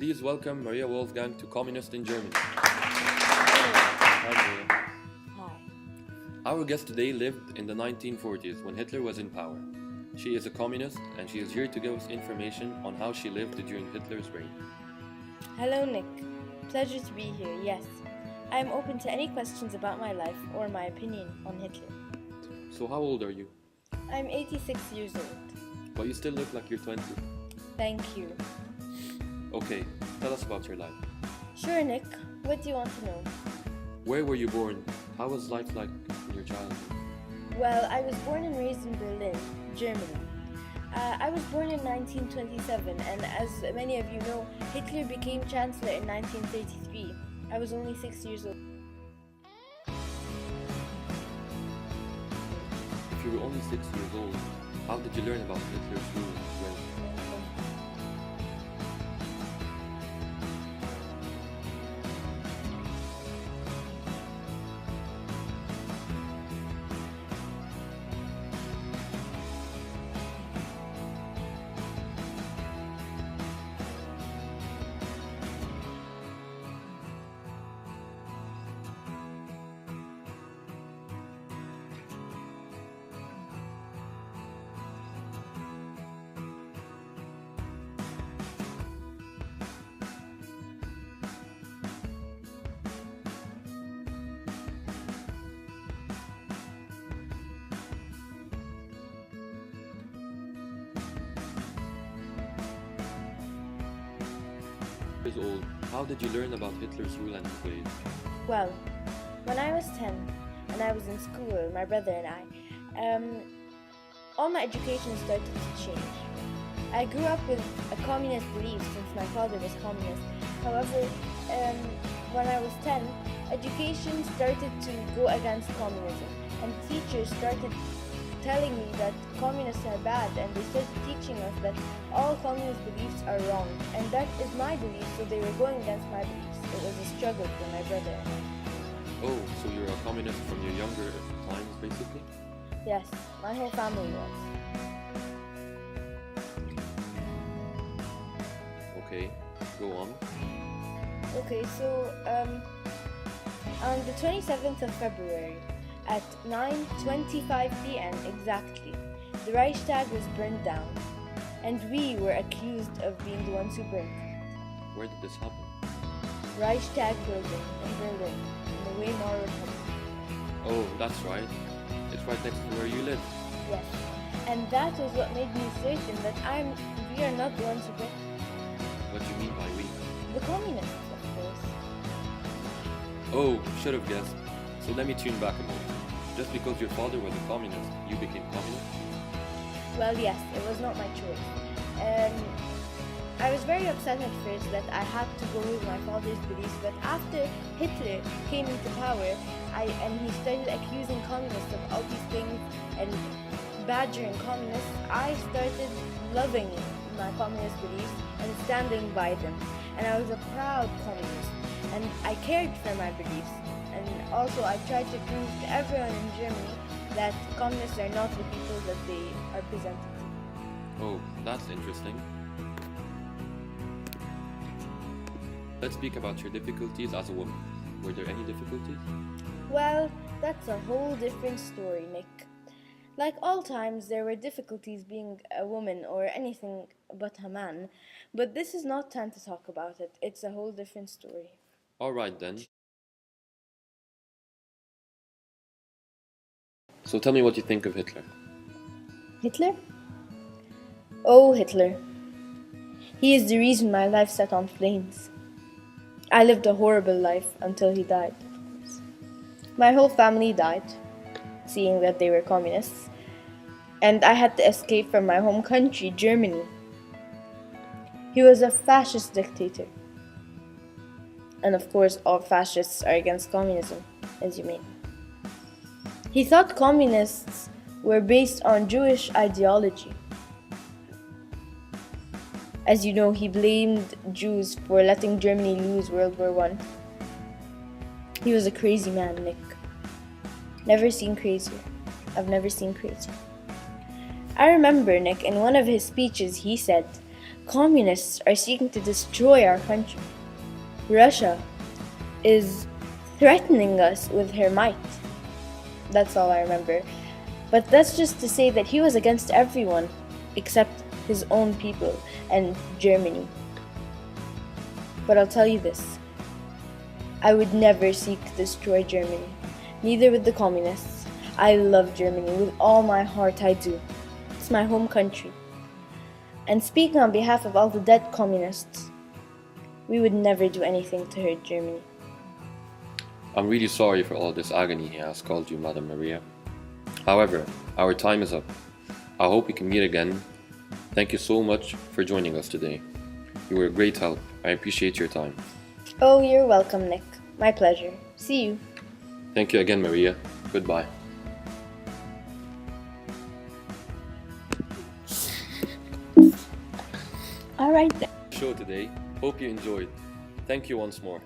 Please welcome Maria Wolfgang to Communist in Germany. Hello. Hi, Maria. Hi. Our guest today lived in the 1940s when Hitler was in power. She is a communist and she is here to give us information on how she lived during Hitler's reign. Hello, Nick. Pleasure to be here, yes. I am open to any questions about my life or my opinion on Hitler. So how old are you? I'm 86 years old. But you still look like you're 20. Thank you. Okay, tell us about your life. Sure, Nick. What do you want to know? Where were you born? How was life like in your childhood? Well, I was born and raised in Berlin, Germany. I was born in 1927, and as many of you know, Hitler became Chancellor in 1933. I was only 6 years old. If you were only 6 years old, how did you learn about Hitler's rule and reign? Years old, how did you learn about Hitler's rule and his ways? Well, when I was 10 and I was in school, my brother and I, all my education started to change. I grew up with a communist belief since my father was communist. However, when I was 10, education started to go against communism, and teachers started telling me that communists are bad, and they started teaching us that all communist beliefs are wrong, and that is my belief, so they were going against my beliefs. It was a struggle for my brother and I. Oh, so you're a communist from your younger times, basically? Yes, my whole family was. Okay, go on. Okay, so on the 27th of February at 9:25 p.m. exactly, the Reichstag was burned down, and we were accused of being the ones who burned it. Where did this happen? Reichstag building in Berlin, in the Weimar Republic. Oh, that's right. It's right next to where you live. Yes, and that was what made me certain that we are not the ones who burned it. What do you mean by we? The communists, of course. Oh, should have guessed. So let me tune back a moment. Just because your father was a communist, you became communist? Well, yes, it was not my choice. I was very upset at first that I had to go with my father's beliefs, but after Hitler came into power and he started accusing communists of all these things and badgering communists, I started loving my communist beliefs and standing by them. And I was a proud communist, and I cared for my beliefs. And also I tried to prove to everyone in Germany that communists are not the people that they are presented to. Oh, that's interesting. Let's speak about your difficulties as a woman. Were there any difficulties? Well, that's a whole different story, Nick. Like all times, there were difficulties being a woman or anything but a man, but this is not time to talk about it. It's a whole different story. Alright then. So tell me what you think of Hitler. Hitler? Oh, Hitler. He is the reason my life set on flames. I lived a horrible life until he died. My whole family died, seeing that they were communists, and I had to escape from my home country, Germany. He was a fascist dictator. And of course, all fascists are against communism, as you may know. He thought communists were based on Jewish ideology. As you know, he blamed Jews for letting Germany lose World War I. He was a crazy man, Nick. Never seen crazier. I've never seen crazier. I remember, Nick, in one of his speeches, he said, Communists are seeking to destroy our country. Russia is threatening us with her might. That's all I remember. But that's just to say that he was against everyone except his own people and Germany. But I'll tell you this. I would never seek to destroy Germany, neither with the communists. I love Germany with all my heart, I do. It's my home country. And speaking on behalf of all the dead communists, we would never do anything to hurt Germany. I'm really sorry for all this agony he has caused you, Madam Maria. However, our time is up. I hope we can meet again. Thank you so much for joining us today. You were a great help. I appreciate your time. Oh, you're welcome, Nick. My pleasure. See you. Thank you again, Maria. Goodbye. All right then. Show today. Hope you enjoyed. Thank you once more.